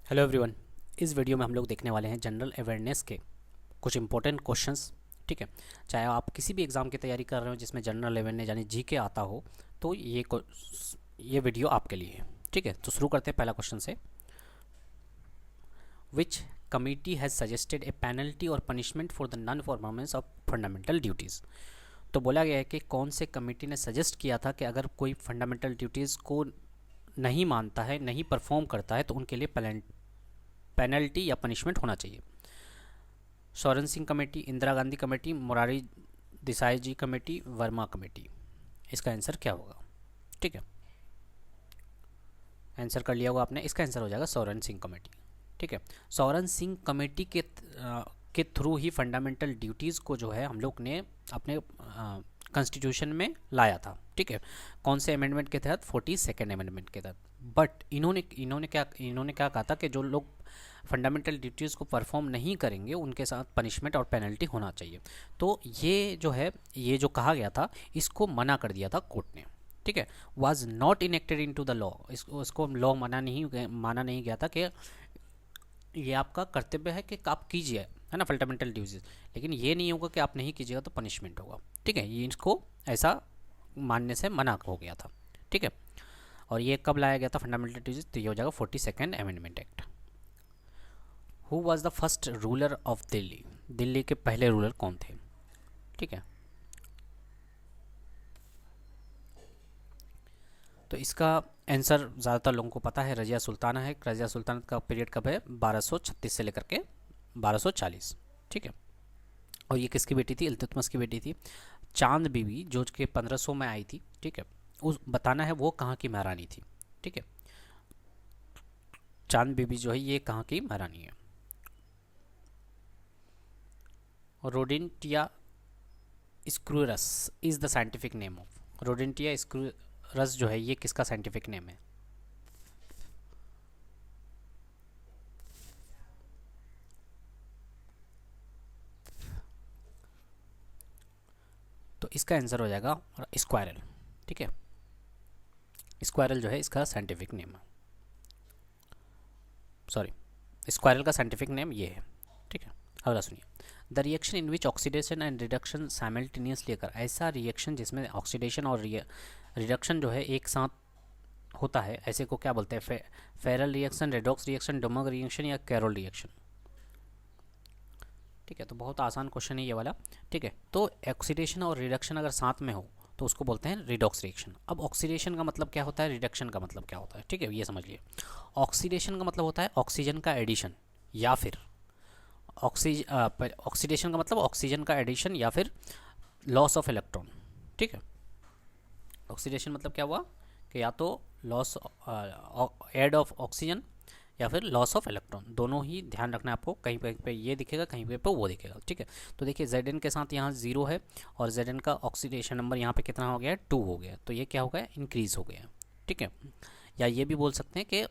Hello everyone. इस video में हम लोग देखने वाले हैं जनरल अवेयरनेस के कुछ इंपॉर्टेंट क्वेश्चंस। ठीक है, चाहे आप किसी भी एग्ज़ाम की तैयारी कर रहे हो जिसमें जनरल अवेयरनेस यानी जीके आता हो तो ये वीडियो आपके लिए है। ठीक है, तो शुरू करते हैं पहला क्वेश्चन से। Which committee has suggested a penalty और punishment for the non performance of fundamental duties. तो बोला गया है कि कौन से कमेटी ने सजेस्ट किया था कि अगर कोई फंडामेंटल ड्यूटीज़ को नहीं मानता है, नहीं परफॉर्म करता है, तो उनके लिए पेनल्टी या पनिशमेंट होना चाहिए। सोरेन सिंह कमेटी, इंदिरा गांधी कमेटी, मोरारी देसाई जी कमेटी, वर्मा कमेटी। इसका आंसर क्या होगा? ठीक है, आंसर कर लिया होगा आपने। इसका आंसर हो जाएगा सोरेन सिंह कमेटी। ठीक है, सोरेन सिंह कमेटी के थ्रू ही फंडामेंटल ड्यूटीज़ को जो है हम लोग ने अपने कॉन्स्टिट्यूशन में लाया था। ठीक है, कौन से अमेंडमेंट के तहत? 42nd अमेंडमेंट के तहत। बट इन्होंने क्या कहा था कि जो लोग फंडामेंटल ड्यूटीज़ को परफॉर्म नहीं करेंगे उनके साथ पनिशमेंट और पेनल्टी होना चाहिए। तो ये जो है, ये जो कहा गया था, इसको मना कर दिया था कोर्ट ने। ठीक है, was not enacted into the law. इसको लॉ माना नहीं गया था कि ये आपका कर्तव्य है कि आप कीजिए, है ना, फंडामेंटल ड्यूटीज, लेकिन ये नहीं होगा कि आप नहीं कीजिएगा तो पनिशमेंट होगा। ठीक है, ये इसको ऐसा मानने से मना हो गया था। ठीक है, और ये कब लाया गया था फंडामेंटल ड्यूटीज? तो ये हो जाएगा 42nd amendment act. Who was the first ruler of Delhi? Delhi के पहले रूलर कौन थे? ठीक है, तो इसका आंसर ज़्यादातर लोगों को पता है, रजिया सुल्ताना है। रजिया सुल्तानत का पीरियड कब है? 1236 से लेकर के 1240। ठीक है, और ये किसकी बेटी थी? इल्तुतमिश की बेटी थी। चांद बीबी जो कि 1500 में आई थी। ठीक है, उस बताना है वो कहाँ की महारानी थी। ठीक है, चांद बीबी जो है ये कहाँ की महारानी है? Rodentia Sciurus is the scientific name of. Rodentia Sciurus जो है ये किसका साइंटिफिक नेम है? तो इसका आंसर हो जाएगा स्क्वायरल। ठीक है, स्क्वायरल जो है इसका साइंटिफिक नेम है। सॉरी, स्क्वायरल का साइंटिफिक नेम ये है। ठीक है, अगला सुनिए। The reaction in which oxidation and reduction simultaneously occur. ऐसा रिएक्शन जिसमें ऑक्सीडेशन और रिडक्शन जो है एक साथ होता है, ऐसे को क्या बोलते हैं? फेरल रिएक्शन, रेडॉक्स रिएक्शन, डोमग रिएक्शन या कैरोल रिएक्शन। ठीक है, तो बहुत आसान क्वेश्चन है ये वाला। ठीक है, तो ऑक्सीडेशन और रिडक्शन अगर साथ में हो तो उसको बोलते हैं रिडॉक्स रिएक्शन। अब ऑक्सीडेशन का मतलब क्या होता है, रिडक्शन का मतलब क्या होता है? ठीक है, ये समझ लिए। ऑक्सीडेशन का मतलब होता है ऑक्सीजन का एडिशन या फिर ऑक्सीडेशन का मतलब ऑक्सीजन का एडिशन या फिर लॉस ऑफ इलेक्ट्रॉन। ठीक है, ऑक्सीडेशन मतलब क्या हुआ कि या तो लॉस एड ऑफ ऑक्सीजन या फिर लॉस ऑफ इलेक्ट्रॉन, दोनों ही ध्यान रखना है आपको। कहीं पे ये दिखेगा, कहीं पे वो दिखेगा। ठीक है, तो देखिए Zn के साथ यहाँ 0 है और Zn का ऑक्सीडेशन नंबर यहाँ पे कितना हो गया? 2 हो गया, तो ये क्या हो गया? इंक्रीज हो गया। ठीक है, या ये भी बोल सकते हैं कि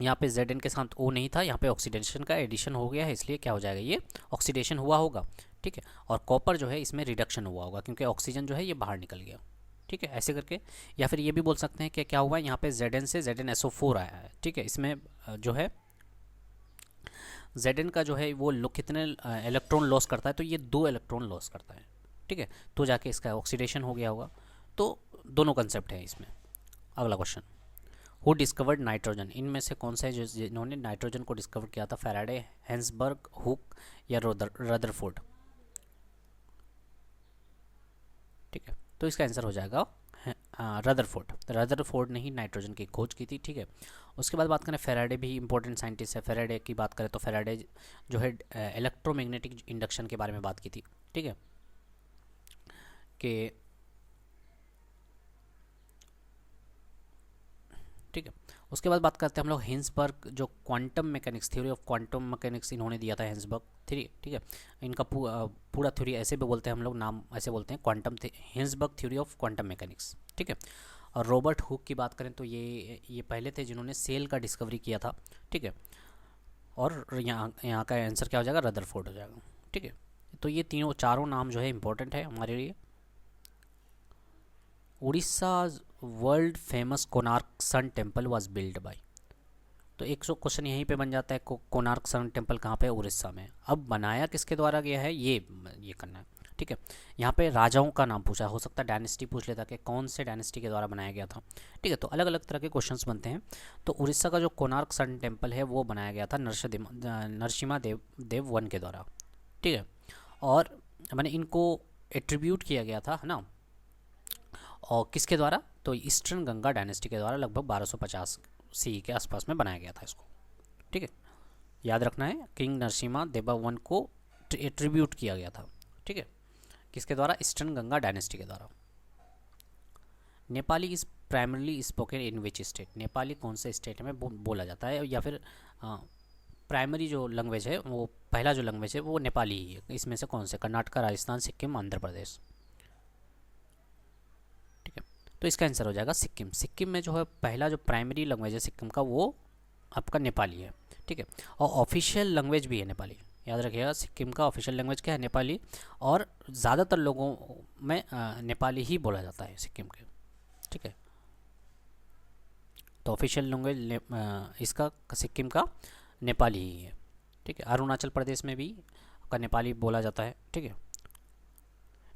यहाँ पे Zn के साथ O नहीं था, यहाँ पे ऑक्सीडेशन का एडिशन हो गया है, इसलिए क्या हो जाएगा? ये ऑक्सीडेशन हुआ होगा। ठीक है, और कॉपर जो है इसमें रिडक्शन हुआ होगा क्योंकि ऑक्सीजन जो है ये बाहर निकल गया। ठीक है, ऐसे करके। या फिर ये भी बोल सकते हैं कि क्या हुआ है, यहाँ पे Zn से ZnSO4 आया है। ठीक है, इसमें जो है Zn का जो है वो कितने इलेक्ट्रॉन लॉस करता है? तो ये 2 इलेक्ट्रॉन लॉस करता है। ठीक है, तो जाके इसका ऑक्सीडेशन हो गया होगा। तो दोनों कंसेप्ट हैं इसमें। अगला क्वेश्चन। Who discovered nitrogen? इनमें से कौन सा है जो जिन्होंने नाइट्रोजन को डिस्कवर किया था? फैराडे, हेंसबर्ग, हुक या रदरफोर्ड? ठीक है, तो इसका आंसर हो जाएगा रदरफोर्ड। रदरफोर्ड ने ही नाइट्रोजन की खोज की थी। ठीक है, उसके बाद बात करें, फैराडे भी इंपॉर्टेंट साइंटिस्ट है। फैराडे की बात करें तो फैराडे जो है इलेक्ट्रोमैग्नेटिक इंडक्शन के बारे में बात की थी। ठीक है, कि ठीक है, उसके बाद बात करते हैं हम लोग हिंसबर्ग, जो quantum mechanics, theory of quantum mechanics इन्होंने दिया था, हिंसबर्ग थ्योरी। ठीक है, इनका पूरा थ्योरी ऐसे भी बोलते हैं हम लोग, नाम ऐसे बोलते हैं, quantum Hinsberg theory of quantum mechanics. ठीक है, और रॉबर्ट हुक की बात करें तो ये पहले थे जिन्होंने सेल का डिस्कवरी किया था। ठीक है, और यहाँ का आंसर क्या हो जाएगा? रदरफोर्ड हो जाएगा। ठीक है, तो ये चारों नाम जो है इंपॉर्टेंट है हमारे लिए। Orissa world famous Konark sun temple was build by. तो एक सौ क्वेश्चन यहीं पे बन जाता है, कोणार्क सन टेम्पल कहाँ पे है? उड़ीसा में। अब बनाया किसके द्वारा गया है ये करना है, ठीक है। यहाँ पे राजाओं का नाम पूछा, हो सकता है डायनेस्टी पूछ लेता कि कौन से डायनेस्टी के द्वारा बनाया गया था, ठीक है। तो अलग अलग तरह के क्वेश्चंस बनते हैं। तो उड़ीसा का जो कोणार्क सन टेम्पल है वो बनाया गया था नरसिम्हा देव वन के द्वारा, ठीक है। और मैंने इनको एट्रीब्यूट किया गया था, है ना, और किसके द्वारा? तो ईस्टर्न गंगा डायनेस्टी के द्वारा लगभग 1250 सी के आसपास में बनाया गया था इसको, ठीक है। याद रखना है, किंग नरसिम्हा देवा वन को एट्रीब्यूट किया गया था, ठीक है। किसके द्वारा? ईस्टर्न गंगा डायनेस्टी के द्वारा। Nepali is primarily spoken in which state? Nepali कौन से स्टेट में बोला जाता है? या फिर प्राइमरी जो लैंग्वेज है, वो पहला जो लैंग्वेज है वो नेपाली ही है। इसमें से कौन से? कर्नाटका, राजस्थान, सिक्किम, आंध्र प्रदेश, ठीक है। तो इसका आंसर हो जाएगा सिक्किम। सिक्किम में जो है पहला जो प्राइमरी लैंग्वेज है सिक्किम का वो आपका नेपाली है, ठीक है। और ऑफिशियल लैंग्वेज भी है नेपाली, याद रखिएगा। सिक्किम का ऑफिशियल लैंग्वेज क्या है? नेपाली। और ज़्यादातर लोगों में नेपाली ही बोला जाता है सिक्किम के, ठीक है। तो ऑफिशियल लैंग्वेज इसका सिक्किम का नेपाली ही है, ठीक है। अरुणाचल प्रदेश में भी का नेपाली बोला जाता है, ठीक है।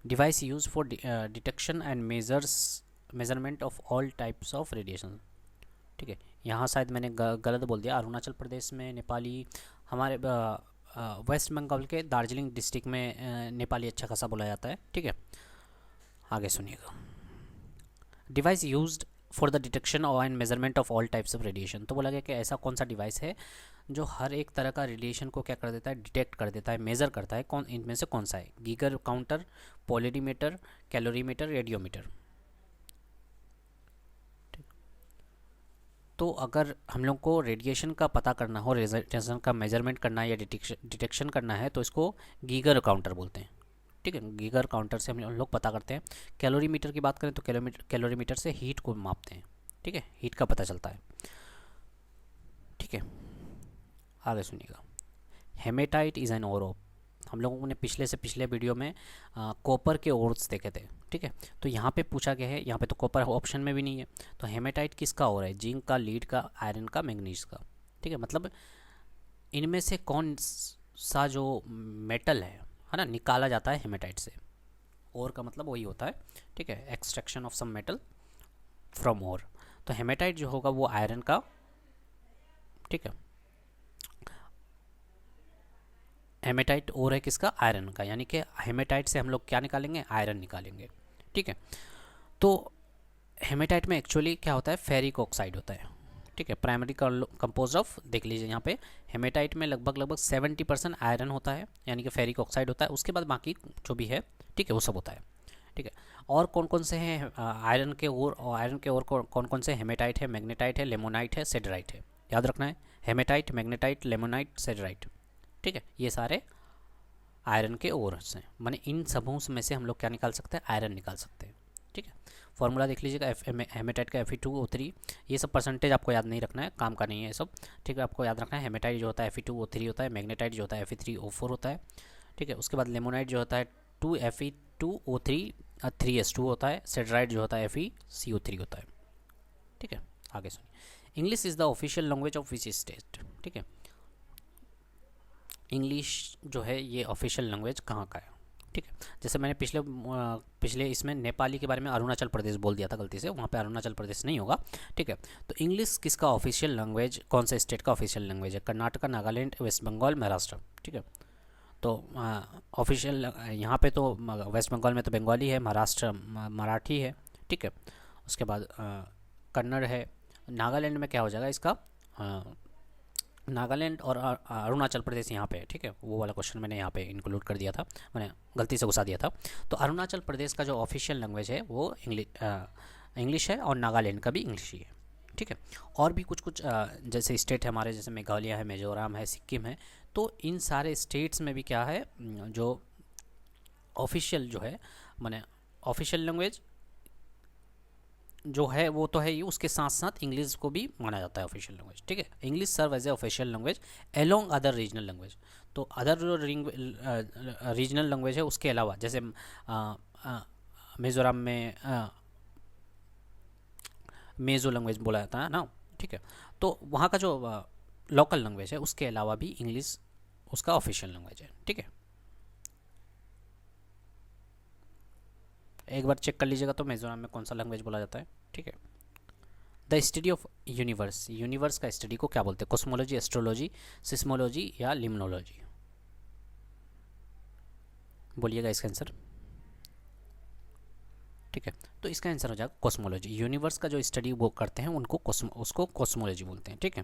Device use for detection and measurement of all types of radiation, ठीक है। यहाँ शायद मैंने गलत बोल दिया। अरुणाचल प्रदेश में नेपाली, हमारे वेस्ट बंगाल के दार्जिलिंग डिस्ट्रिक्ट में नेपाली अच्छा खासा बोला जाता है, ठीक है। आगे सुनिएगा। Device used for the detection और and measurement of all types of radiation. तो बोला गया कि ऐसा कौन सा डिवाइस है जो हर एक तरह का रेडिएशन को क्या कर देता है? डिटेक्ट कर देता है, मेज़र करता है। कौन इनमें से कौन सा है? Geiger counter, polarimeter, calorimeter, radiometer. तो अगर हम लोग को रेडिएशन का पता करना हो, रेडिएशन का मेजरमेंट करना है या डिटेक्शन करना है, तो इसको गीगर काउंटर बोलते हैं, ठीक है। गीगर काउंटर से हम लोग पता करते हैं। कैलोरीमीटर की बात करें तो कैलोरीमीटर से हीट को मापते हैं, ठीक है, हीट का पता चलता है, ठीक है। आगे सुनिएगा। Hematite is an ore of, हम लोगों ने पिछले वीडियो में कॉपर के ओर्स देखे थे, ठीक है। तो यहाँ पे पूछा गया है, यहाँ पे तो कॉपर ऑप्शन में भी नहीं है, तो हेमेटाइट किसका ओर है? जिंक का, लीड का, आयरन का, मैग्नीज का, ठीक है। मतलब इनमें से कौन सा जो मेटल है ना, निकाला जाता है हेमेटाइट से। ओर का मतलब वही होता है, ठीक है, extraction of some metal from ore. तो हेमेटाइट जो होगा वो आयरन का, ठीक है। हेमेटाइट ओर है किसका? आयरन का, यानी कि हेमेटाइट से हम लोग क्या निकालेंगे? आयरन निकालेंगे, ठीक है। तो हेमेटाइट में एक्चुअली क्या होता है? फेरिक ऑक्साइड होता है, ठीक है। प्राइमरी कंपोज ऑफ, देख लीजिए यहाँ पे हेमेटाइट में लगभग 70% आयरन होता है, यानी कि फेरिक ऑक्साइड होता है। उसके बाद बाकी जो भी है, ठीक है, वो सब होता है, ठीक है। और कौन कौन से हैं आयरन के ओर? और आयरन के ओर कौन कौन से? हेमेटाइट है, मैग्नेटाइट है, लेमोनाइट है, सेडराइट है। याद रखना है, हेमेटाइट, मैग्नेटाइट, लेमोनाइट, सेडराइट, ठीक है। ये सारे आयरन के ओर्स हैं, माने इन सबों में से हम लोग क्या निकाल सकते हैं? आयरन निकाल सकते हैं, ठीक है। फॉर्मूला देख लीजिएगा, हेमेटाइट का Fe2O3, ये सब परसेंटेज आपको याद नहीं रखना है, काम का नहीं है ये सब, ठीक है। आपको याद रखना है हेमेटाइट जो होता है Fe2O3 होता है, मैग्नेटाइट जो होता है Fe3O4 होता है, ठीक है। उसके बाद लेमोनाइट जो होता है 2Fe2O3 3S2 होता है, सेडराइट जो होता है FeCO3 होता है, ठीक है। आगे सुनिए। English is the official language of which state, ठीक है। इंग्लिश जो है ये ऑफिशियल लैंग्वेज कहाँ का है, ठीक है। जैसे मैंने पिछले इसमें नेपाली के बारे में अरुणाचल प्रदेश बोल दिया था गलती से, वहाँ पे अरुणाचल प्रदेश नहीं होगा, ठीक है। तो इंग्लिश किसका ऑफिशियल लैंग्वेज, कौन से स्टेट का ऑफिशियल लैंग्वेज है? कर्नाटका, नागालैंड, वेस्ट बंगाल, महाराष्ट्र, ठीक है। तो ऑफिशियल यहाँ पे तो वेस्ट बंगाल में तो बंगाली है, महाराष्ट्र मराठी है, ठीक है। उसके बाद कन्नड़ है। नागालैंड में क्या हो जाएगा इसका? नागालैंड और अरुणाचल प्रदेश यहाँ पे है, ठीक है। वो वाला क्वेश्चन मैंने यहाँ पे इंक्लूड कर दिया था, मैंने गलती से घुसा दिया था। तो अरुणाचल प्रदेश का जो ऑफिशियल लैंग्वेज है वो इंग्लिश है, और नागालैंड का भी इंग्लिश ही है, ठीक है। और भी कुछ जैसे स्टेट है हमारे, जैसे मेघालय है, मिजोरम है, सिक्किम है। तो इन सारे स्टेट्स में भी क्या है, जो ऑफिशियल जो है, माने ऑफिशियल लैंग्वेज जो है वो तो है ही, उसके साथ साथ इंग्लिश को भी माना जाता है ऑफिशियल लैंग्वेज, ठीक है। English serve as a official language along other regional language. तो अदर जो रीजनल लैंग्वेज है उसके अलावा, जैसे मिजोरम में मेजो लैंग्वेज बोला जाता है ना, ठीक है। तो वहाँ का जो लोकल लैंग्वेज है, उसके अलावा भी इंग्लिश उसका ऑफिशियल लैंग्वेज है। ठीक है, एक बार चेक कर लीजिएगा तो मिजोरम में कौन सा लैंग्वेज बोला जाता है। ठीक है, the study of universe, universe का स्टडी को क्या बोलते हैं? कॉस्मोलॉजी, एस्ट्रोलॉजी, सिस्मोलॉजी या लिम्नोलॉजी? बोलिएगा इसका आंसर। ठीक है, तो इसका आंसर हो जाएगा कॉस्मोलॉजी। यूनिवर्स का जो स्टडी वो करते हैं उनको उसको कॉस्मोलॉजी बोलते हैं। ठीक है,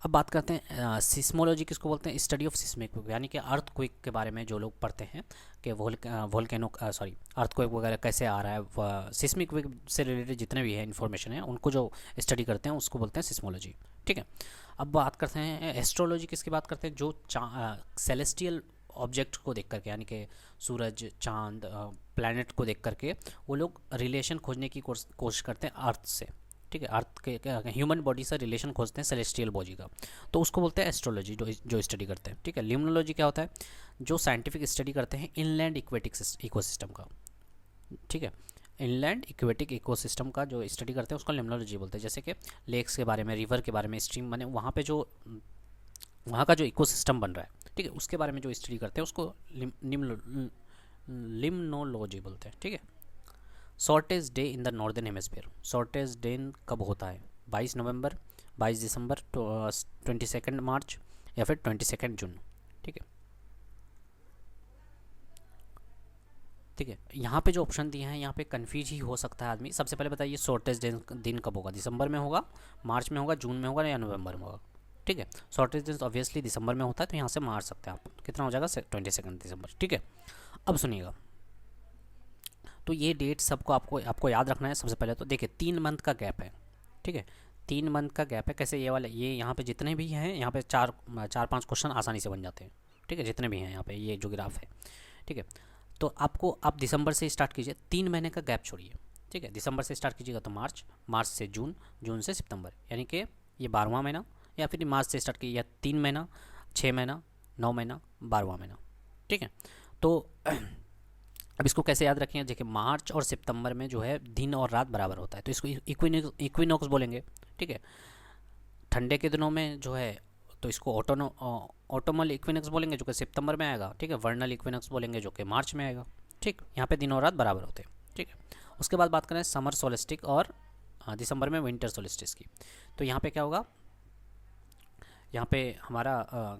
अब बात करते हैं सिस्मोलॉजी किसको बोलते हैं? स्टडी ऑफ सिस्मिक, यानी कि अर्थक्वेक के बारे में जो लोग पढ़ते हैं कि वोल्केनो सॉरी अर्थक्वेक वगैरह कैसे आ रहा है, सिस्मिक वेव से रिलेटेड जितने भी है इन्फॉर्मेशन है उनको जो स्टडी करते हैं उसको बोलते हैं सिस्मोलॉजी। ठीक है, अब बात करते हैं एस्ट्रोलॉजी, किसकी बात करते हैं? जो सेलेस्टियल ऑब्जेक्ट को देख करके, यानी कि सूरज, चांद, प्लैनेट को देख करके वो लोग रिलेशन खोजने की कोशिश करते हैं अर्थ से। ठीक है, अर्थ के ह्यूमन बॉडी से रिलेशन खोजते हैं सेलेस्टियल बॉडी का, तो उसको बोलते हैं एस्ट्रोलॉजी, जो स्टडी करते हैं। ठीक है, लिम्नोलॉजी क्या होता है? जो साइंटिफिक स्टडी करते हैं इनलैंड इक्वेटिक इकोसिस्टम का। ठीक है, इनलैंड इक्वेटिक इकोसिस्टम का जो स्टडी करते हैं उसको लिम्नोलॉजी बोलते हैं। जैसे कि लेक्स के बारे में, रिवर के बारे में, स्ट्रीम बने वहाँ पे जो वहाँ का जो इकोसिस्टम बन रहा है, ठीक है, उसके बारे में जो स्टडी करते हैं उसको लिम्नोलॉजी बोलते हैं। ठीक है, shortage day in the northern hemisphere, shortage day कब होता है? 22 नवंबर, 22 दिसंबर, 22 मार्च या फिर 22 जून। ठीक है, ठीक है, यहाँ पे जो ऑप्शन दिए हैं यहाँ पे कन्फ्यूज ही हो सकता है आदमी। सबसे पहले बताइए शॉर्टेज दिन कब होगा? दिसंबर में होगा, मार्च में होगा, जून में होगा या नवंबर में होगा? ठीक है, शॉर्टेज दिन ऑब्वियसली दिसंबर में होता है, तो यहाँ से मार सकते हैं आप। कितना हो जाएगा? 22 दिसंबर। ठीक है, अब सुनिएगा, तो ये डेट सबको आपको याद रखना है। सबसे पहले तो देखिए 3 मंथ का गैप है। ठीक है, 3 मंथ का गैप है। कैसे? ये वाले ये यहाँ पे जितने भी हैं यहाँ पे चार 5 क्वेश्चन आसानी से बन जाते हैं। ठीक है, जितने भी हैं यहाँ पे ये जो ग्राफ है। ठीक है, तो आप दिसंबर से स्टार्ट कीजिए, 3 महीने का गैप छोड़िए। ठीक है, दिसंबर से स्टार्ट कीजिएगा तो मार्च, मार्च से जून, जून से सितंबर, यानी कि ये 12वां महीना, या फिर मार्च से स्टार्ट कीजिए, या 3 महीना, 6 महीना, 9 महीना, 12वां महीना। ठीक है, तो अब इसको कैसे याद रखें? देखिए मार्च और सितंबर में जो है दिन और रात बराबर होता है, तो इसको इक्विनॉक्स बोलेंगे। ठीक है, ठंडे के दिनों में जो है तो इसको ऑटोमल इक्विनॉक्स बोलेंगे जो कि सितंबर में आएगा। ठीक है, वर्नल इक्विनॉक्स बोलेंगे जो कि मार्च में आएगा। ठीक, यहाँ पे दिन और रात बराबर होते हैं। ठीक है, उसके बाद बात करें समर सोलिस्टिक और दिसंबर में विंटर सोलिस्टिस की, तो यहाँ पे क्या होगा? यहाँ पे हमारा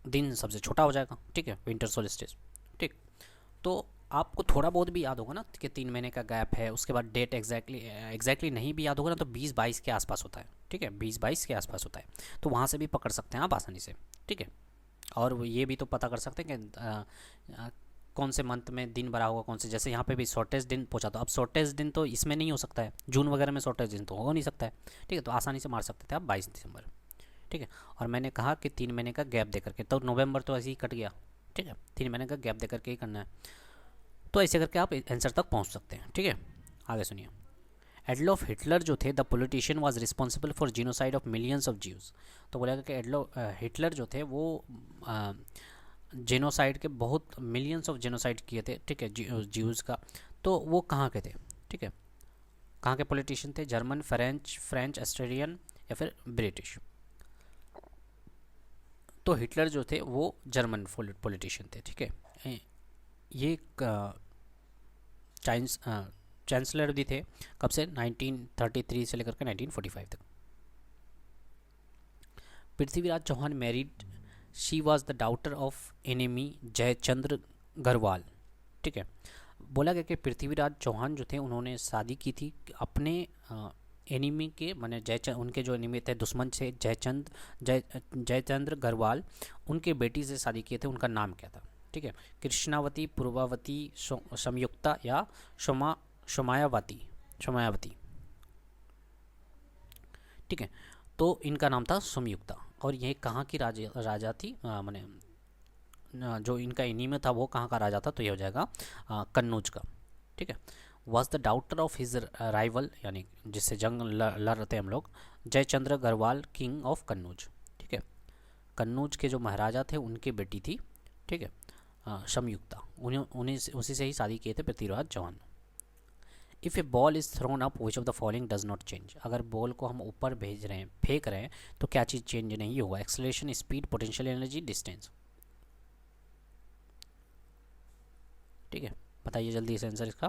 दिन सबसे छोटा हो जाएगा। ठीक है, विंटर सोलिस्टिस। ठीक, तो आपको थोड़ा बहुत भी याद होगा ना कि 3 महीने का गैप है। उसके बाद डेट एग्जैक्टली नहीं भी याद होगा ना तो 20-22 के आसपास होता है। ठीक है, 20-22 के आसपास होता है, तो वहाँ से भी पकड़ सकते हैं आप आसानी से। ठीक है, और ये भी तो पता कर सकते हैं कि कौन से मंथ में दिन बड़ा होगा, कौन से, जैसे यहाँ पे भी शॉर्टेज दिन पूछा, तो अब शॉर्टेज दिन तो इसमें नहीं हो सकता है, जून वगैरह में शॉर्टेज दिन तो हो नहीं सकता है। ठीक है, तो आसानी से मार सकते थे आप 22 दिसंबर। ठीक है, और मैंने कहा कि 3 महीने का गैप दे करके, तो नवंबर तो ऐसे ही कट गया। ठीक है, 3 महीने का गैप दे करके ही करना है, तो ऐसे करके आप आंसर तक पहुंच सकते हैं। ठीक है, आगे सुनिए। एडोल्फ हिटलर जो थे, the politician was responsible for genocide of millions of Jews, तो बोला कि हिटलर जो थे वो जेनोसाइड के बहुत मिलियंस ऑफ जेनोसाइड किए थे। ठीक है, ज्यूज़ का, तो वो कहाँ के थे? ठीक है, कहाँ के पॉलिटिशियन थे? जर्मन, फ्रेंच, ऑस्ट्रेलियन या फिर ब्रिटिश? तो हिटलर जो थे वो जर्मन पॉलिटिशियन थे। ठीक है, ये चांसलर भी थे। कब से? 1933 से लेकर के 1945 तक। Prithviraj Chauhan married, she was the daughter of enemy Jaichandra Garhwal. ठीक है, बोला गया कि पृथ्वीराज चौहान जो थे उन्होंने शादी की थी अपने एनिमी के, माने उनके जो एनिमी थे, दुश्मन से, जयचंद्र गढ़वाल, उनके बेटी से शादी किए थे। उनका नाम क्या था? ठीक है, कृष्णावती, पूर्वावती, संयुक्ता या सोमायावती। ठीक है, तो इनका नाम था संयुक्ता, और ये कहाँ की राजा थी? माने जो इनका एनीमे था वो कहाँ का राजा था? तो ये हो जाएगा कन्नौज का। ठीक है, was the daughter of his rival, यानी जिससे जंग लड़ रहे थे हम लोग, जयचंद्र गढ़वाल, किंग ऑफ कन्नौज। ठीक है, कन्नौज के जो महाराजा थे उनकी बेटी थी। ठीक है, संयुक्ता, उन्हीं उसी से ही शादी किए थे Prithviraj Chauhan. If a ball is thrown up which of the following does not change, अगर बॉल को हम ऊपर भेज रहे हैं, फेंक रहे हैं, तो क्या चीज़ चेंज नहीं होगा? Acceleration, speed, potential energy, distance. ठीक है, बताइए जल्दी से आंसर इसका।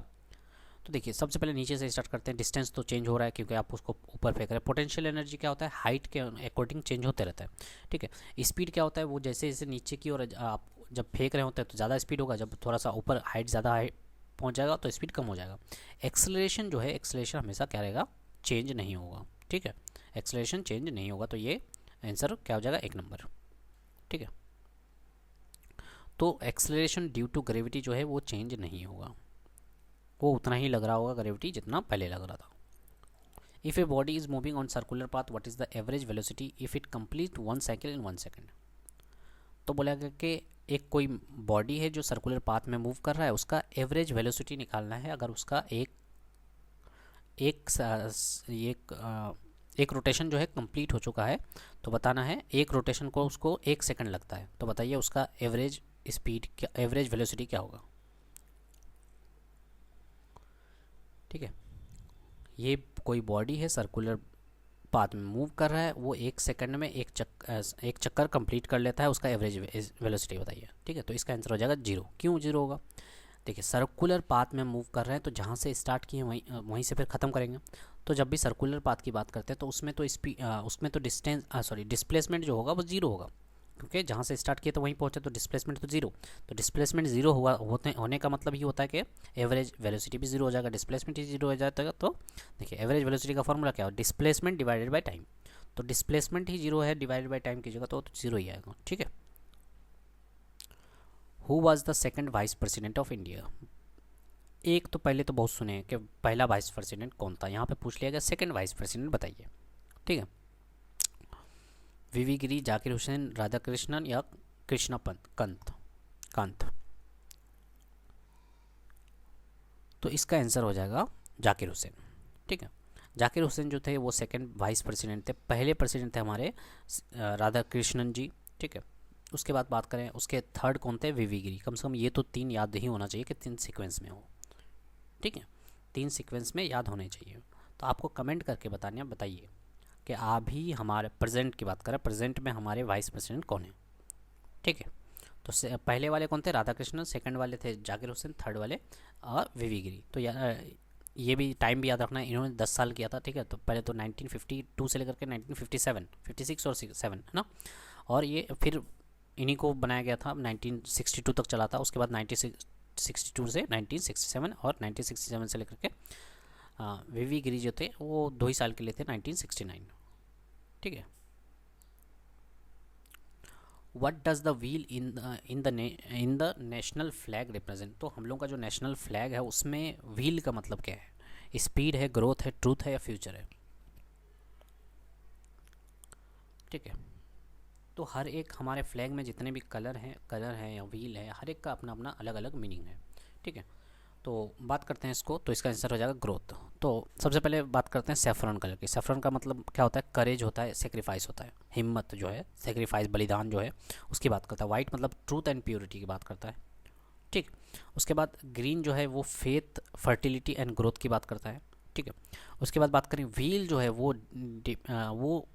तो देखिए सबसे पहले नीचे से स्टार्ट करते हैं। डिस्टेंस तो चेंज हो रहा है क्योंकि आप उसको ऊपर फेंक रहे हैं। पोटेंशियल एनर्जी क्या होता है? हाइट के अकॉर्डिंग चेंज होते रहता है। ठीक है। स्पीड क्या होता है? वो जैसे जैसे नीचे की ओर आप जब फेंक रहे होते हैं तो ज़्यादा स्पीड होगा, जब थोड़ा सा ऊपर हाइट ज़्यादा हाइट पहुँच जाएगा तो स्पीड कम हो जाएगा। एक्सेलरेशन जो है, एक्सेलरेशन हमेशा क्या रहेगा? चेंज नहीं होगा। ठीक है, एक्सेलरेशन चेंज नहीं होगा, तो ये आंसर क्या हो जाएगा? 1 नंबर। ठीक है, तो एक्सेलरेशन ड्यू टू ग्रेविटी जो है वो चेंज नहीं होगा, वो उतना ही लग रहा होगा ग्रेविटी जितना पहले लग रहा था। If a body is moving on circular path, what is the average velocity if it complete 1 cycle in 1 second? तो बोला गया कि एक कोई बॉडी है जो सर्कुलर पाथ में मूव कर रहा है, उसका एवरेज वेलोसिटी निकालना है अगर उसका एक रोटेशन जो है कंप्लीट हो चुका है, तो बताना है एक रोटेशन को उसको 1 सेकंड लगता है, तो बताइए उसका एवरेज स्पीड क्या, एवरेज वेलोसिटी क्या होगा? ठीक है, ये कोई बॉडी है सर्कुलर पाथ में मूव कर रहा है, वो 1 सेकंड में एक चक्कर कंप्लीट कर लेता है, उसका एवरेज वेलोसिटी बताइए। ठीक है, तो इसका आंसर हो जाएगा 0। क्यों 0 होगा? देखिए सर्कुलर पाथ में मूव कर रहे हैं तो जहाँ से स्टार्ट किए वहीं से फिर ख़त्म करेंगे। तो जब भी सर्कुलर पाथ की बात करते हैं तो उसमें तो डिस्प्लेसमेंट जो होगा वो 0 होगा, क्योंकि जहाँ से स्टार्ट किए तो वहीं पहुँचे, तो डिस्प्लेसमेंट तो 0। तो डिस्प्लेसमेंट 0 होने का मतलब ये होता है कि एवरेज वेलोसिटी भी 0 हो जाएगा, डिस्प्लेसमेंट ही 0 हो जाएगा। तो देखिए एवरेज वेलोसिटी का फॉर्मूला क्या हो? Displacement divided by time. तो डिस्प्लेसमेंट ही 0 है, डिवाइडेड बाई टाइम कीजिएगा तो 0 ही आएगा। ठीक है। Who was the second vice president of India? एक तो पहले तो बहुत सुने हैं कि पहला वाइस प्रेसिडेंट कौन था, यहाँ पे पूछ लिया गया सेकंड वाइस प्रेसिडेंट बताइए। ठीक है, वीवी गिरी, जाकिर हुसैन, राधा कृष्णन या कृष्णा कांत? तो इसका आंसर हो जाएगा जाकिर हुसैन। ठीक है, जाकिर हुसैन जो थे वो सेकंड वाइस प्रेसिडेंट थे। पहले प्रेसिडेंट थे हमारे राधा कृष्णन जी। ठीक है, उसके बाद बात करें उसके थर्ड कौन थे? वीवी गिरी। कम से कम ये तो 3 याद ही होना चाहिए कि 3 सीक्वेंस में हो। ठीक है, 3 सीक्वेंस में याद होने चाहिए। तो आपको कमेंट करके बताइए कि आप ही हमारे प्रेजेंट की बात करें, प्रेजेंट में हमारे वाइस प्रेसिडेंट कौन है? ठीक है, तो पहले वाले कौन थे? राधा कृष्णन, सेकंड वाले थे जाकिर हुसैन, थर्ड वाले वीवी गिरी। तो ये भी टाइम भी याद रखना है, इन्होंने 10 साल किया था। ठीक है, तो पहले तो 1952 से लेकर के 1957, 56 और 7 है ना, और ये फिर इन्हीं को बनाया गया था, 1962 तक चला था। उसके बाद 1962 से 1967 और 1967 से लेकर के वीवी गिरी जो थे वो 2 ही साल के लिए थे, 1969। ठीक है, what does the wheel in the national flag represent? तो हम लोग का जो नेशनल फ्लैग है उसमें व्हील का मतलब क्या है? स्पीड है, ग्रोथ है, ट्रूथ है या फ्यूचर है? ठीक है, तो हर एक हमारे फ्लैग में जितने भी कलर हैं या व्हील है, हर एक का अपना अपना अलग अलग मीनिंग है। ठीक है, तो बात करते हैं इसको, तो इसका आंसर हो जाएगा ग्रोथ। तो सबसे पहले बात करते हैं सेफ्रॉन कलर की। सेफ्रॉन का मतलब क्या होता है? करेज होता है, सेक्रीफाइस होता है, हिम्मत जो है, सेक्रीफाइस बलिदान जो है उसकी बात करता है। वाइट मतलब ट्रूथ एंड प्योरिटी की बात करता है। ठीक, उसके बाद ग्रीन जो है वो फेथ, फर्टिलिटी एंड ग्रोथ की बात करता है। ठीक है, उसके बाद बात करें व्हील जो है वो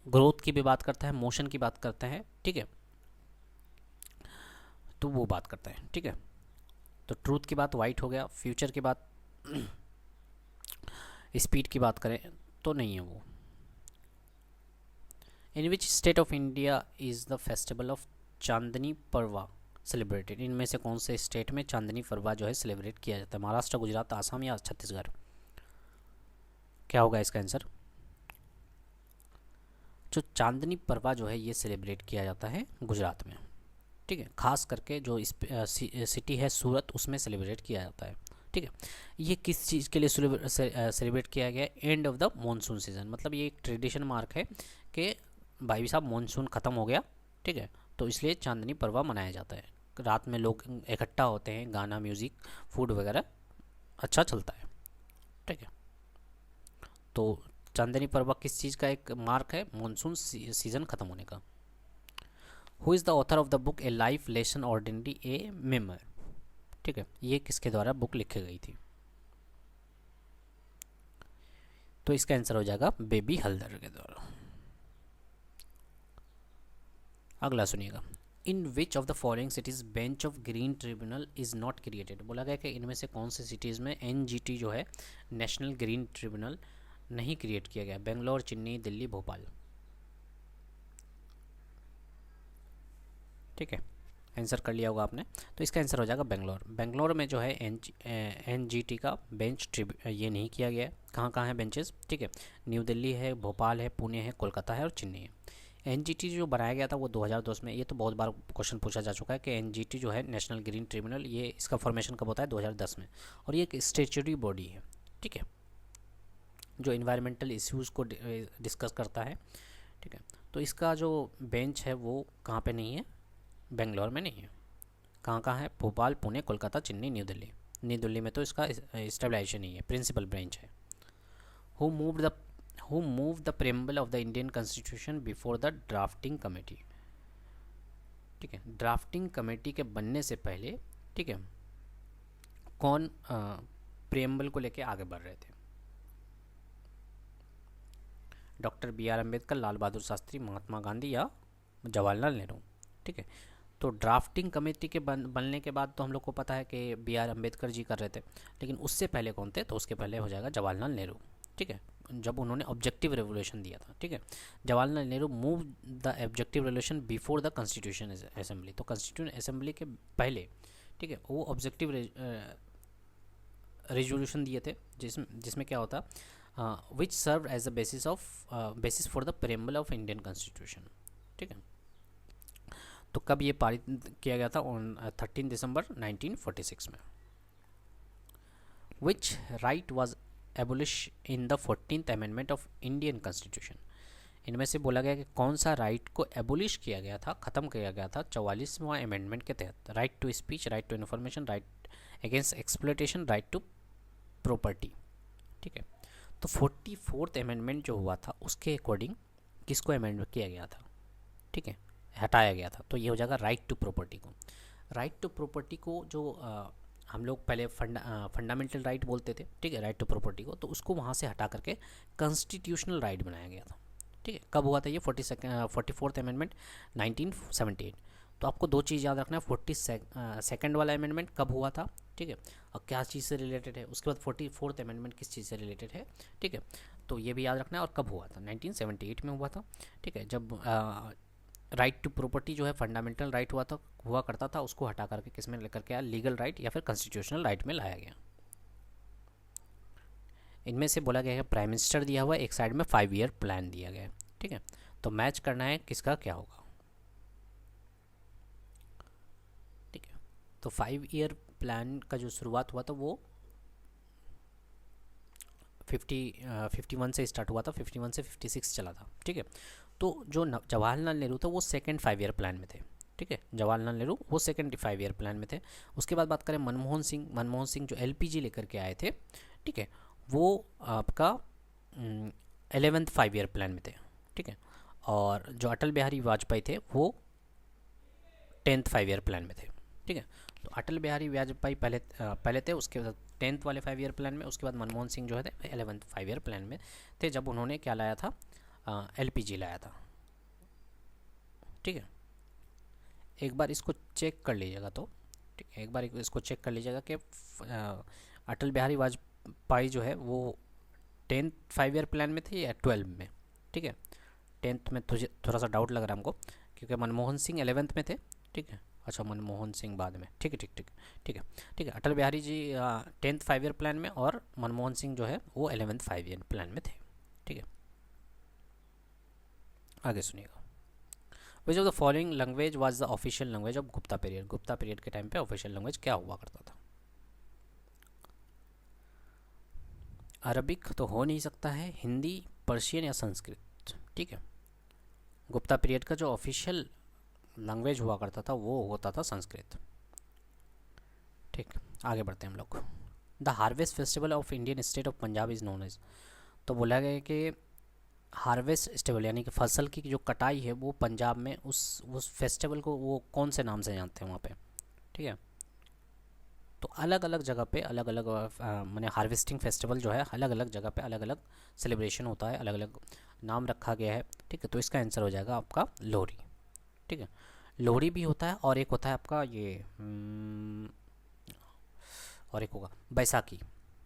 ग्रोथ की भी बात करता है, मोशन की बात करता है। ठीक है, तो वो बात करता है। ठीक है, तो ट्रूथ की बात वाइट हो गया, फ्यूचर की बात स्पीड की बात करें तो नहीं है वो। In which state of India is the festival of Chandni Parva celebrated? इनमें से कौन से स्टेट में चांदनी परवा जो है सेलिब्रेट किया जाता है? महाराष्ट्र, गुजरात, आसाम या छत्तीसगढ़? क्या होगा इसका आंसर? जो चांदनी परवा जो है ये सेलिब्रेट किया जाता है गुजरात में। ठीक है, खास करके जो सिटी है सूरत, उसमें सेलिब्रेट किया जाता है। ठीक है, ये किस चीज़ के लिए सेलिब्रेट किया गया? End of the monsoon season. मतलब ये एक ट्रेडिशन मार्क है कि भाई साहब मॉनसून ख़त्म हो गया। ठीक है, तो इसलिए चांदनी परवा मनाया जाता है। रात में लोग इकट्ठा होते हैं, गाना, म्यूज़िक, फूड वगैरह अच्छा चलता है। ठीक है, तो चांदनी परवा किस चीज़ का एक मार्क है? मॉनसून सीज़न ख़त्म होने का। Who is the author of the book a life lesson ordinary a memoir? ठीक है, ये किसके द्वारा बुक लिखी गई थी? तो इसका आंसर हो जाएगा बेबी हल्दर के द्वारा। अगला सुनिएगा, in which of the following cities bench of green tribunal is not created. बोला गया कि इनमें से कौन सी सिटीज़ में एनजीटी जो है नेशनल ग्रीन ट्रिब्यूनल नहीं क्रिएट किया गया। बेंगलोर, चेन्नई, दिल्ली, भोपाल। ठीक है, आंसर कर लिया होगा आपने। तो इसका आंसर हो जाएगा बेंगलोर। बेंगलोर में जो है एनजीटी का बेंच ये नहीं किया गया है। कहाँ कहाँ है बेंचेस? ठीक है, न्यू दिल्ली है, भोपाल है, पुणे है, कोलकाता है और चेन्नई है। एनजीटी जो बनाया गया था वो 2010 में, ये तो बहुत बार क्वेश्चन पूछा जा चुका है कि एनजीटी जो है नेशनल ग्रीन ट्रिब्यूनल, ये इसका फॉर्मेशन कब होता है? 2010 में। और ये एक स्टैट्यूटरी बॉडी है, ठीक है, जो इन्वायरमेंटल इश्यूज़ को डिस्कस करता है। ठीक है, तो इसका जो बेंच है वो कहाँ पे नहीं है? बेंगलोर में नहीं है। कहाँ कहाँ है? भोपाल, पुणे, कोलकाता, चेन्नई, न्यू दिल्ली। न्यू दिल्ली में तो इसका स्टेबलाइजेशन नहीं है, प्रिंसिपल बेंच है। Who move the preamble of the Indian constitution before the drafting committee. ठीक है, ड्राफ्टिंग कमेटी के बनने से पहले, ठीक है, कौन प्रेम्बल को लेके आगे बढ़ रहे थे? Doctor B are Ambedkar, Lal Bahadur Shastri, Mahatma Gandhi या जवाहरलाल नेहरू। ठीक है, तो ड्राफ्टिंग कमेटी के बनने के बाद तो हम लोग को पता है कि बी आर अम्बेडकर जी कर रहे थे, लेकिन उससे पहले कौन थे? तो उसके पहले हो जाएगा जवाहरलाल नेहरू। ठीक है, जब उन्होंने ऑब्जेक्टिव रेवोल्यूशन दिया था। ठीक है, Jawaharlal Nehru move the objective revolution before the constitution assembly. तो कॉन्स्टिट्यूशन असेंबली के पहले, ठीक है, वो ऑब्जेक्टिव रेजोल्यूशन दिए थे, जिसमें क्या होता, which serve as the basis for the preamble of Indian constitution. ठीक है, तो कब ये पारित किया गया था? ऑन 13 दिसंबर 1946 में। Which right was abolish in the 14th amendment of Indian constitution. इनमें से बोला गया कि कौन सा राइट को एबोलिश किया गया था, ख़त्म किया गया था 44वां अमेंडमेंट के तहत? Right to speech, right to information, right against exploitation, right to property. ठीक है, तो 44th अमेंडमेंट जो हुआ था उसके अकॉर्डिंग किसको अमेंड किया गया था? ठीक है, हटाया गया था। तो ये हो जाएगा राइट टू प्रॉपर्टी को। राइट टू प्रॉपर्टी को जो हम लोग पहले फंडामेंटल राइट बोलते थे, ठीक है, राइट टू प्रॉपर्टी को, तो उसको वहाँ से हटा करके कॉन्स्टिट्यूशनल राइट बनाया गया था। ठीक है, कब हुआ था ये? 44th amendment 1978। तो आपको दो चीज़ याद रखना है, 42nd वाला अमेंडमेंट कब हुआ था, ठीक है, और क्या चीज़ से रिलेटेड है, उसके बाद 44th अमेंडमेंट किस चीज़ से रिलेटेड है। ठीक है, तो ये भी याद रखना है, और कब हुआ था? 1978 में हुआ था। ठीक है, जब राइट टू प्रॉपर्टी जो है फंडामेंटल राइट हुआ करता था, उसको हटा करके किस में लेकर के आया? लीगल राइट या फिर कॉन्स्टिट्यूशनल राइट में लाया गया। इनमें से बोला गया है प्राइम मिनिस्टर दिया हुआ है, एक साइड में 5 ईयर प्लान दिया गया है। ठीक है, तो मैच करना है किसका क्या होगा। ठीक है, तो 5 ईयर प्लान का जो शुरुआत हुआ था वो 51 से स्टार्ट हुआ था, 51 से 56 चला था। ठीक है, तो जो जवाहरलाल नेहरू था वो सेकंड 5 ईयर प्लान में थे। ठीक है, जवाहरलाल नेहरू वो सेकंड 5 ईयर प्लान में थे। उसके बाद बात करें मनमोहन सिंह जो एलपीजी लेकर के आए थे, ठीक है, वो आपका 11th 5 ईयर प्लान में थे। ठीक है, और जो अटल बिहारी वाजपेयी थे वो 10th 5 ईयर प्लान में थे। ठीक है, तो अटल बिहारी वाजपेयी पहले थे, उसके बाद 10th वाले 5 ईयर प्लान में, उसके बाद मनमोहन सिंह जो है 11th 5 ईयर प्लान में थे, जब उन्होंने क्या लाया था? एलपीजी लाया था। ठीक है, एक बार इसको चेक कर लीजिएगा। तो ठीक है, एक बार इसको चेक कर लीजिएगा कि अटल बिहारी वाजपेयी जो है वो 10th 5 ईयर प्लान में थे या 12 में। ठीक है, 10th में तुझे थोड़ा सा डाउट लग रहा है हमको, क्योंकि मनमोहन सिंह 11th में थे। ठीक है, अच्छा, मनमोहन सिंह बाद में। ठीक है, ठीक है, Atal Bihari ji 10th 5 year plan में, और मनमोहन सिंह जो है वो 11th 5 ईयर प्लान में थे। ठीक है, आगे सुनिएगा। विच of the following language was the official language of Gupta period. Gupta period के टाइम पे ऑफिशियल लैंग्वेज क्या हुआ करता था? अरबिक तो हो नहीं सकता है, हिंदी, पर्शियन या संस्कृत। ठीक है, गुप्ता पीरियड का जो ऑफिशियल लैंग्वेज हुआ करता था वो होता था संस्कृत। ठीक, आगे बढ़ते हैं हम लोग। The harvest festival of Indian state of Punjab is known as. तो बोला गया कि हार्वेस्ट फेस्टिवल यानी कि फसल की जो कटाई है वो पंजाब में उस फेस्टिवल को वो कौन से नाम से जानते हैं वहाँ पे? ठीक है, तो अलग अलग जगह पे अलग अलग माने हार्वेस्टिंग फेस्टिवल जो है अलग अलग जगह पे अलग अलग सेलिब्रेशन होता है, अलग अलग नाम रखा गया है। ठीक है, तो इसका आंसर हो जाएगा आपका लोहड़ी। ठीक है, लोहड़ी भी होता है और एक होता है आपका ये और एक होगा बैसाखी।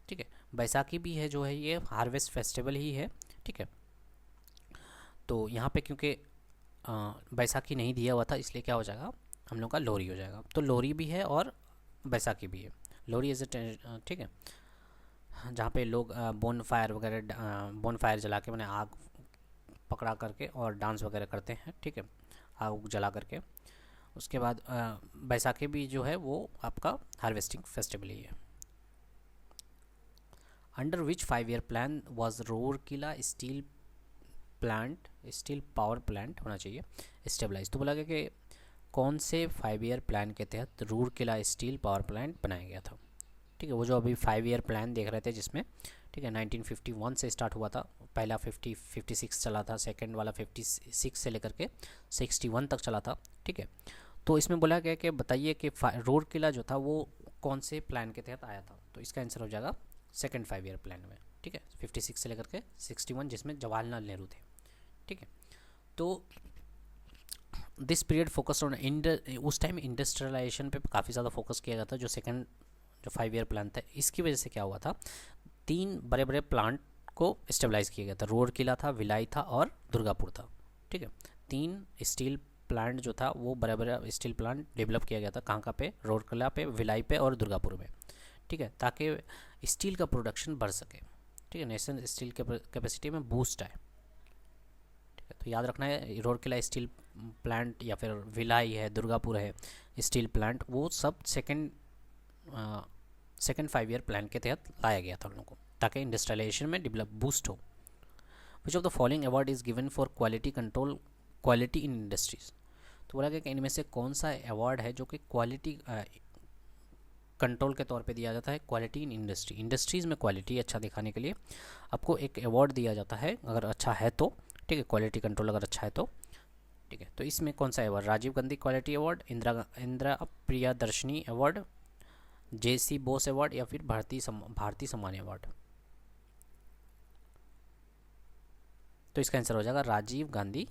ठीक है, बैसाखी भी है जो है ये हार्वेस्ट फेस्टिवल ही है। ठीक है, तो यहाँ पे क्योंकि बैसाखी नहीं दिया हुआ था इसलिए क्या हो जाएगा हम लोग का लोहड़ी हो जाएगा। तो लोहड़ी भी है और बैसाखी भी है। लोहड़ी इज ए ठीक है, जहाँ पे लोग बोन फायर वगैरह बोन फायर जला के मैंने आग पकड़ा करके और डांस वगैरह करते हैं। ठीक है, आग जला करके। उसके बाद बैसाखी भी जो है वो आपका हार्वेस्टिंग फेस्टिवल ही है। Under which 5 year plan was Rourkela steel power plant होना चाहिए स्टेबलाइज। तो बोला गया कि कौन से 5 ईयर प्लान के तहत रूरकेला स्टील पावर प्लांट बनाया गया था। ठीक है, वो जो अभी 5 ईयर प्लान देख रहे थे जिसमें, ठीक है, 1951 से स्टार्ट हुआ था। पहला 56 चला था, सेकंड वाला 56 से लेकर के 61 तक चला था। ठीक है, तो इसमें बोला गया कि बताइए कि रूरकेला जो था वो कौन से प्लान के तहत आया था। तो इसका आंसर हो जाएगा सेकंड 5 ईयर प्लान में। ठीक है, 56 से लेकर के 61 जिसमें जवाहरलाल नेहरू थे। ठीक है, तो दिस पीरियड फोकस ऑन उस टाइम इंडस्ट्रियलाइजेशन पे काफ़ी ज़्यादा फोकस किया गया था। जो 5 ईयर प्लान था इसकी वजह से क्या हुआ था, 3 बड़े बड़े प्लांट को स्टेबलाइज किया गया था। रूरकेला था, भिलाई था और दुर्गापुर था। ठीक है, 3 स्टील प्लांट जो था वो बड़े बड़े स्टील प्लांट डेवलप किया गया था। कहाँ पे, रूरकेला पे, भिलाई पे और दुर्गापुर में। ठीक है, ताकि स्टील का प्रोडक्शन बढ़ सके। ठीक है, नेशनल स्टील कैपेसिटी में बूस्ट आए। ठीक है, तो याद रखना है रूरकेला स्टील प्लांट या फिर भिलाई है, दुर्गापुर है स्टील प्लांट, वो सब सेकंड 5 ईयर प्लान के तहत लाया गया था उन लोगों को, ताकि इंडस्ट्रियलाइजेशन में डेवलप बूस्ट हो। विच of the following award is given for quality in industries. तो बोला गया कि इनमें से कौन सा अवार्ड है जो कि क्वालिटी कंट्रोल के तौर पे दिया जाता है। क्वालिटी इन इंडस्ट्रीज़ में क्वालिटी अच्छा दिखाने के लिए आपको एक अवार्ड दिया जाता है अगर अच्छा है तो। ठीक है, क्वालिटी कंट्रोल अगर अच्छा है तो। ठीक है, तो इसमें कौन सा award, Rajiv Gandhi quality award, Indira Priyadarshini award, JC Bose award या फिर भारतीय सम्मान अवार्ड। तो इसका आंसर हो जाएगा राजीव गांधी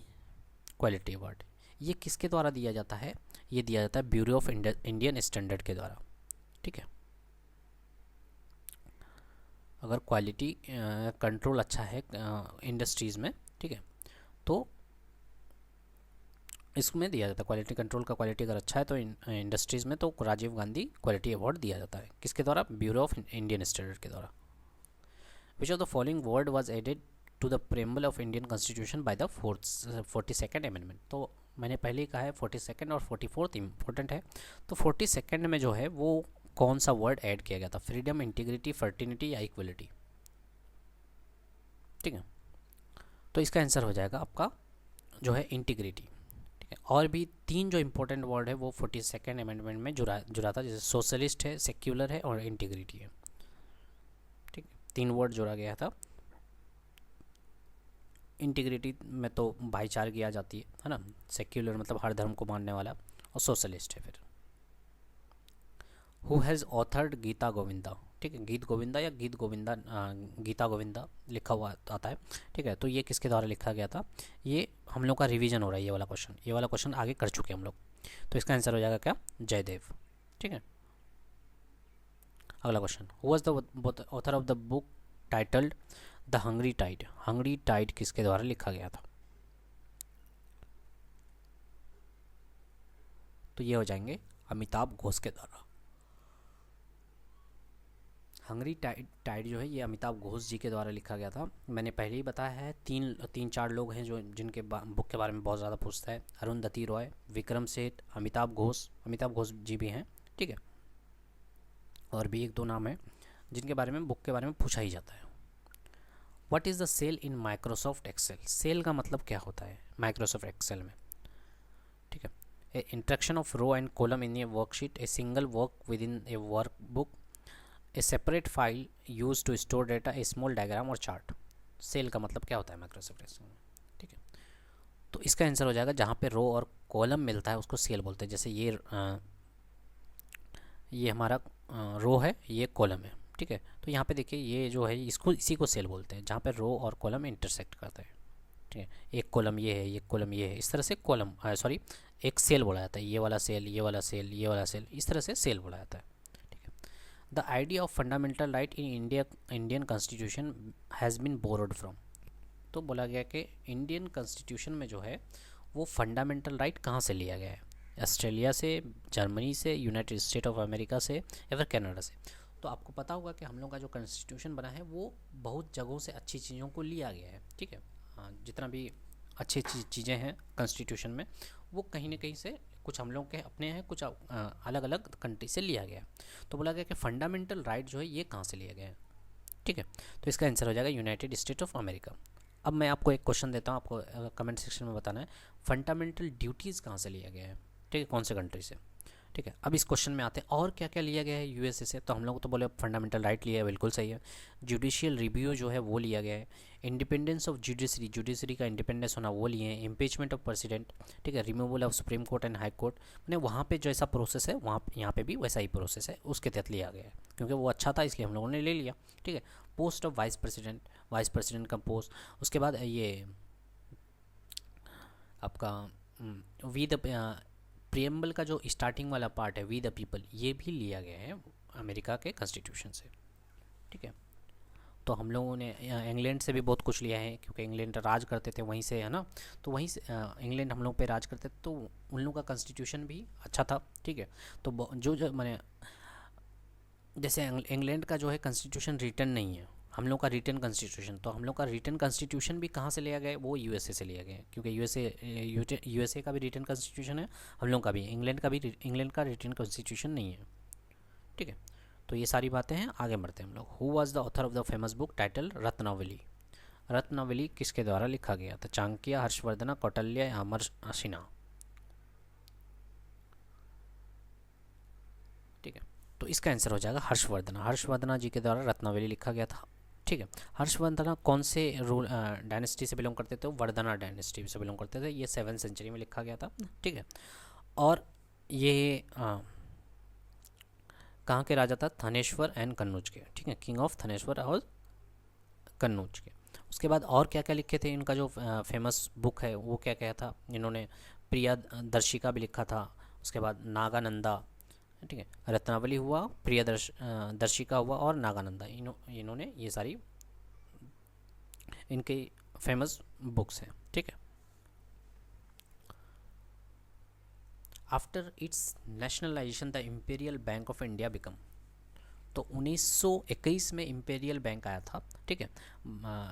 क्वालिटी अवार्ड। ये किसके द्वारा दिया जाता है, ये दिया जाता है ब्यूरो ऑफ इंडियन स्टैंडर्ड के द्वारा। ठीक है, अगर क्वालिटी कंट्रोल अच्छा है इंडस्ट्रीज़ में, ठीक है, तो इसमें दिया जाता है क्वालिटी कंट्रोल का। क्वालिटी अगर अच्छा है तो इंडस्ट्रीज़ में तो राजीव गांधी क्वालिटी अवार्ड दिया जाता है। किसके द्वारा, ब्यूरो ऑफ इंडियन स्टैंडर्ड के द्वारा। Which of the following word was added to the preamble of Indian constitution by the 42nd amendment. तो मैंने पहले ही कहा है 42nd और 44th इंपॉर्टेंट है। तो 42nd में जो है वो कौन सा वर्ड ऐड किया गया था, फ्रीडम, इंटीग्रिटी, फर्टिनिटी या इक्वलिटी। ठीक है, तो इसका आंसर हो जाएगा आपका जो है इंटीग्रिटी। ठीक है, और भी 3 जो इंपॉर्टेंट वर्ड है वो 42nd अमेंडमेंट में जुड़ा था, जैसे सोशलिस्ट है, सेक्युलर है और इंटीग्रिटी है। ठीक है, 3 वर्ड जोड़ा गया था। इंटीग्रिटी में तो भाईचारगी आ जाती है ना, सेक्युलर मतलब हर धर्म को मानने वाला, और सोशलिस्ट है फिर। Who has authored Gita Govinda. ठीक है, गीत गोविंदा या गीता गोविंदा लिखा हुआ आता है। ठीक है, तो ये किसके द्वारा लिखा गया था, ये हम लोग का रिवीजन हो रहा है। ये वाला क्वेश्चन आगे कर चुके हैं हम लोग। तो इसका आंसर हो जाएगा क्या, जयदेव। ठीक है, अगला question, who was the author of the book titled the hungry tide. Hungry tide किसके द्वारा लिखा गया था। तो ये हो जाएंगे अमिताभ घोष के द्वारा। हंग्री टाइड जो है ये अमिताभ घोष जी के द्वारा लिखा गया था। मैंने पहले ही बताया है 3-4 लोग हैं जो जिनके बुक के बारे में बहुत ज़्यादा पूछता है, अरुंधति रॉय, विक्रम सेठ, अमिताभ घोष जी भी हैं। ठीक है, और भी 1-2 नाम हैं जिनके बारे में बुक के बारे में पूछा ही जाता है। What is the cell in Microsoft Excel. Cell का मतलब क्या होता है माइक्रोसॉफ्ट एक्सेल में। ठीक है, instruction of row and column in a worksheet, a single work within a workbook, a separate file use to store data, a small diagram और chart. Cell का मतलब क्या होता है माइक्रोसॉफ्ट एक्सेल में। ठीक है, तो इसका आंसर हो जाएगा जहाँ पे रो और कॉलम मिलता है उसको सेल बोलते हैं। जैसे ये हमारा रो है, ये कॉलम है, ठीक है। तो यहाँ पे देखिए ये जो है इसको इसी को सेल बोलते हैं, जहाँ पे रो और कॉलम इंटरसेक्ट करते हैं, ठीक है। एक कॉलम ये है, एक कॉलम ये है, इस तरह से कॉलम सॉरी एक सेल बोला जाता है, ये वाला सेल, ये वाला सेल, ये वाला सेल, इस तरह से सेल बोला जाता है, ठीक है। The idea of fundamental right in Indian constitution has been borrowed from. तो बोला गया कि इंडियन कॉन्स्टिट्यूशन में जो है वो फंडामेंटल राइट कहाँ से लिया गया है, ऑस्ट्रेलिया से, जर्मनी से, यूनाइटेड स्टेट ऑफ अमेरिका से या फिर कनाडा से। तो आपको पता होगा कि हम लोग का जो कॉन्स्टिट्यूशन बना है वो बहुत जगहों से अच्छी चीज़ों को लिया गया है, ठीक है। हाँ, जितना भी अच्छी अच्छी चीज़ें हैं कॉन्स्टिट्यूशन में वो कहीं ना कहीं से कुछ हम लोग के अपने हैं, कुछ अलग अलग कंट्री से लिया गया है। तो बोला गया कि फंडामेंटल राइट जो है ये कहाँ से लिया गया है, ठीक है। तो इसका आंसर हो जाएगा यूनाइटेड स्टेट ऑफ अमेरिका। अब मैं आपको एक क्वेश्चन देता हूँ, आपको कमेंट सेक्शन में बताना है फंडामेंटल ड्यूटीज़ कहाँ से लिया गया है, ठीक है, कौन से कंट्री से, ठीक है। अब इस क्वेश्चन में आते हैं और क्या क्या लिया गया है यूएसए से। तो हम लोग तो बोले फंडामेंटल राइट लिया है, बिल्कुल सही है। जुडिशियल रिव्यू जो है वो लिया गया है, इंडिपेंडेंस ऑफ जुडिशरी, जुडिशरी का इंडिपेंडेंस होना वो लिए हैं, इम्पीचमेंट ऑफ प्रेसिडेंट, ठीक है, removal of supreme court and high court, मैंने वहाँ पे जैसा प्रोसेस है वहाँ यहाँ पे भी वैसा ही प्रोसेस है, उसके तहत लिया गया है, क्योंकि वो अच्छा था इसलिए हम लोगों ने ले लिया, ठीक है। Post of vice president, vice president का पोस्ट, उसके बाद ये आपका वी द प्रियम्बल का जो स्टार्टिंग वाला पार्ट है वी द पीपल, ये भी लिया गया है अमेरिका के कॉन्स्टिट्यूशन से, ठीक है। तो हम लोगों ने इंग्लैंड से भी बहुत कुछ लिया है, क्योंकि इंग्लैंड राज करते थे वहीं से, है ना। तो वहीं से इंग्लैंड हम लोग पे राज करते थे, तो उन लोगों का कॉन्स्टिट्यूशन भी अच्छा था, ठीक है। तो जो जो मैंने जैसे इंग्लैंड का जो है कॉन्स्टिट्यूशन रिटर्न नहीं है, हम लोग का रिटर्न कॉन्स्टिट्यूशन, तो हम लोग का रिटर्न कॉन्स्टिट्यूशन भी कहाँ से लिया गया है, वो यूएसए से लिया गया है, क्योंकि यूएसए का भी रिटर्न कॉन्स्टिट्यूशन है, हम लोग का भी, इंग्लैंड का रिटर्न कॉन्स्टिट्यूशन नहीं है, ठीक है। तो ये सारी बातें हैं, आगे बढ़ते हैं हम लोग। Who was the author of the famous book title Ratnavali. Ratnavali किसके द्वारा लिखा गया था, चाणक्य, हर्षवर्धन, कौटिल्य या अमर सिन्हा, ठीक है। तो इसका आंसर हो जाएगा हर्षवर्धन, हर्षवर्धन जी के द्वारा रत्नावली लिखा गया था, ठीक है। हर्षवर्धन कौन से रूल डायनेस्टी से बिलोंग करते थे, वर्धना डायनेस्टी से बिलोंग करते थे, ये 7th सेंचुरी में लिखा गया था, ठीक है। और ये कहाँ के राजा था, थनेश्वर एंड कन्नौज के, ठीक है, किंग ऑफ थनेश्वर और कन्नौज के। उसके बाद और क्या क्या लिखे थे, इनका जो फेमस बुक है वो क्या क्या था, इन्होंने प्रिया दर्शिका भी लिखा था, उसके बाद नागानंदा, ठीक है, रत्नावली हुआ, प्रिय दर्शिका हुआ और नागानंदा, इन्होंने ये सारी इनके फेमस बुक्स हैं, ठीक है। After it's nationalisation the imperial bank of India become. तो 1921 में इम्पीरियल बैंक आया था, ठीक है,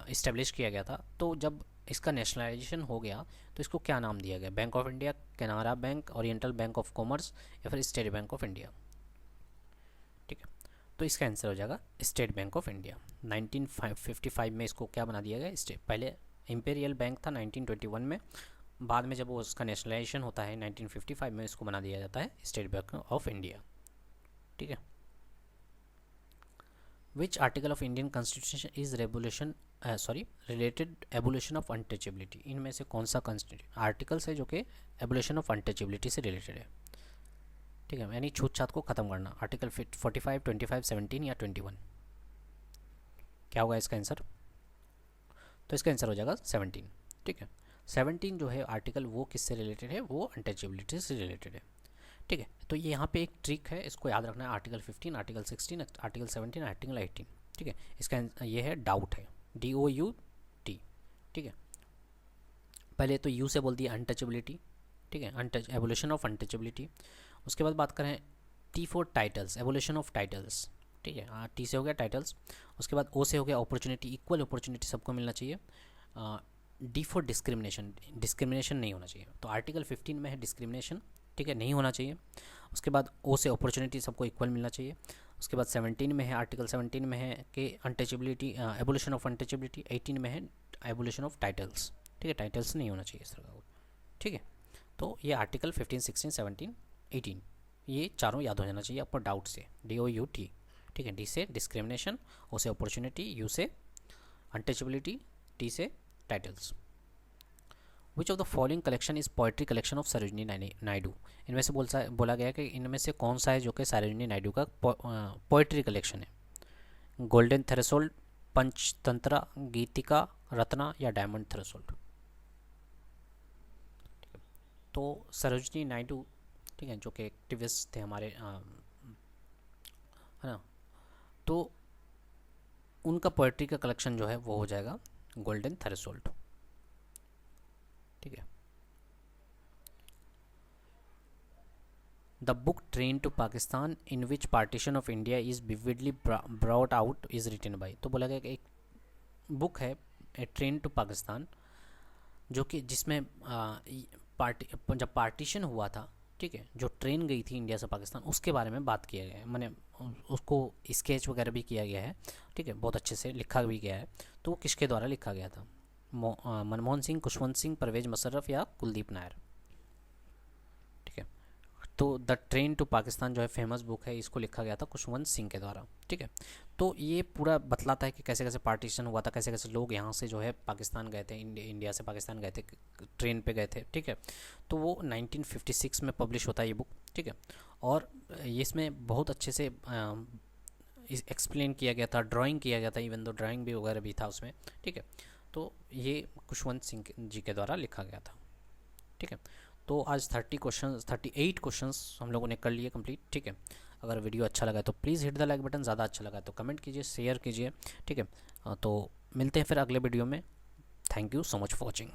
इस्टेब्लिश किया गया था। तो जब इसका नेशनलाइजेशन हो गया तो इसको क्या नाम दिया गया, bank of India, Canara bank, oriental bank of commerce या फिर स्टेट बैंक ऑफ इंडिया, ठीक है। तो इसका आंसर हो जाएगा स्टेट बैंक ऑफ इंडिया। 1955 में इसको क्या बना दिया गया, स्टेट, पहले इम्पीरियल बैंक था 1921 में, बाद में जब वो उसका नेशनलाइजेशन होता है 1955 में इसको बना दिया जाता है स्टेट बैंक ऑफ इंडिया, ठीक है। Which article of Indian constitution is revolution related abolition of untouchability, इनमें से कौन सा आर्टिकल्स है जो कि एबोल्यूशन ऑफ अनटचेबिलिटी से रिलेटेड है, ठीक है, यानी छूत छात को खत्म करना। आर्टिकल 45, 25, 17 या 21, क्या होगा इसका आंसर, तो इसका आंसर हो जाएगा 17, ठीक है। 17 जो है आर्टिकल वो किससे रिलेटेड है, वो अनटचेबिलिटी से रिलेटेड है, ठीक है। तो ये यहाँ पे एक ट्रिक है, इसको याद रखना है, आर्टिकल 15, आर्टिकल 16, आर्टिकल 17, आर्टिकल 18, ठीक है। इसका ये है डाउट है, DOUT, ठीक है। पहले तो यू से बोल दिया अनटचेबिलिटी, ठीक है, एवोल्यूशन ऑफ अनटचेबिलिटी। उसके बाद बात करें T for titles, evolution of titles, ठीक है, T से हो गया टाइटल्स। उसके बाद O से हो गया अपॉर्चुनिटी, इक्वल अपॉर्चुनिटी सबको मिलना चाहिए। D फॉर डिस्क्रिमिनेशन, डिस्क्रिमिनेशन नहीं होना चाहिए, तो आर्टिकल 15 में है डिस्क्रिमिनेशन, ठीक है, नहीं होना चाहिए। उसके बाद O से अपॉर्चुनिटी सबको इक्वल मिलना चाहिए। उसके बाद 17 में है, आर्टिकल 17 में है कि अनटचेबिलिटी, एवोल्यूशन ऑफ अनटचेबिलिटी। 18 में है एवोल्यूशन ऑफ टाइटल्स, ठीक है, टाइटल्स नहीं होना चाहिए इस तरह का, ठीक है। तो ये आर्टिकल 15, 16, 17, 18 ये चारों याद हो जाना चाहिए आपको डाउट से, DOUT, ठीक है। D से डिस्क्रिमिनेशन, O से अपॉर्चुनिटी, U से अनटचेबिलिटी, T से titles. Which of the following collection is poetry collection of Sarojini Naidu. इनमें से बोला गया कि इनमें से कौन सा है जो कि सरोजिनी नायडू का पोइट्री कलेक्शन है। गोल्डन थ्रेशोल्ड, पंचतंत्रा, गीतिका, रत्ना या डायमंड थ्रेशोल्ड। तो सरोजिनी नायडू, ठीक है, जो कि एक्टिविस्ट थे हमारे, है ना, तो उनका पोइट्री का कलेक्शन जो है वो हो जाएगा गोल्डन थ्रेशोल्ड। ठीक है। The book train to Pakistan in which partition of India is vividly brought out is written by. तो बोला गया कि एक बुक है ए ट्रेन टू पाकिस्तान, जो कि जिसमें जब पार्टीशन हुआ था, ठीक है, जो ट्रेन गई थी इंडिया से पाकिस्तान, उसके बारे में बात किया गया है, मैंने उसको स्केच वगैरह भी किया गया है, ठीक है, बहुत अच्छे से लिखा भी गया है। तो वो किसके द्वारा लिखा गया था? मनमोहन सिंह, खुशवंत सिंह, परवेज मुशर्रफ या कुलदीप नायर। ठीक है। तो द ट्रेन टू पाकिस्तान जो है फेमस बुक है, इसको लिखा गया था खुशवंत सिंह के द्वारा। ठीक है। तो ये पूरा बतलाता है कि कैसे कैसे पार्टीशन हुआ था, कैसे कैसे लोग यहाँ से जो है पाकिस्तान गए थे, इंडिया से पाकिस्तान गए थे, ट्रेन पे गए थे। ठीक है। तो वो 1956 में पब्लिश होता है ये बुक। ठीक है। और इसमें बहुत अच्छे से एक्सप्लेन किया गया था, ड्राइंग किया गया था, इवन दो ड्राइंग भी वगैरह भी था उसमें। ठीक है। तो ये खुशवंत सिंह जी के द्वारा लिखा गया था। ठीक है। तो आज 38 क्वेश्चंस हम लोगों ने कर लिए कंप्लीट। ठीक है। अगर वीडियो अच्छा लगा तो please hit the like button, ज़्यादा अच्छा लगा तो कमेंट कीजिए, शेयर कीजिए। ठीक है। तो मिलते हैं फिर अगले वीडियो में। Thank you so much for watching.